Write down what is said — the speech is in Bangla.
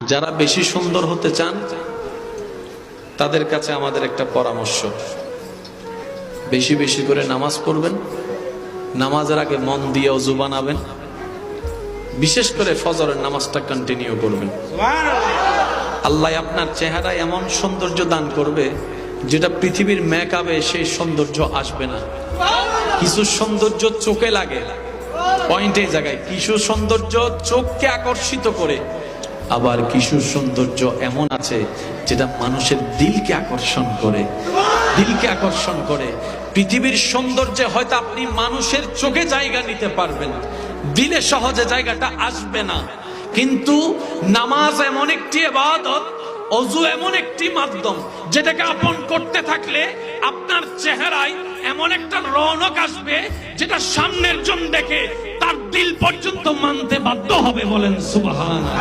যারা বেশি সুন্দর হতে চান তাদের কাছে আমাদের একটা পরামর্শ, বেশি বেশি করে নামাজ পড়বেন, নামাজের আগে মন দিয়ে ওযু বানাবেন, বিশেষ করে ফজরের নামাজটা কন্টিনিউ করবেন। আল্লাহ আপনার চেহারায় এমন সৌন্দর্য দান করবে যেটা পৃথিবীর মেকআপে সেই সৌন্দর্য আসবে না। কিছু সৌন্দর্য চোখে লাগে, পয়েন্ট এই জায়গায়, কিছু সৌন্দর্য চোখকে আকর্ষিত করে, আবার কিছু সৌন্দর্য এমন আছে যেটা মানুষের দিলকে আকর্ষণ করে, দিলকে আকর্ষণ করে। পৃথিবীর সৌন্দর্যে হয়তো আপনি মানুষের চোখে জায়গা নিতে পারবেন, দিলে সহজে জায়গাটা আসবে না। কিন্তু নামাজ এমন একটি ইবাদত, ওযু এমন একটি মাধ্যম যেটাকে আপন করতে থাকলে আপনার চেহারায় এমন একটা রৌনক আসবে যেটা সামনের জন দেখে তার দিল পর্যন্ত মানতে বাধ্য হবে। বলেন সুবহানাল্লাহ।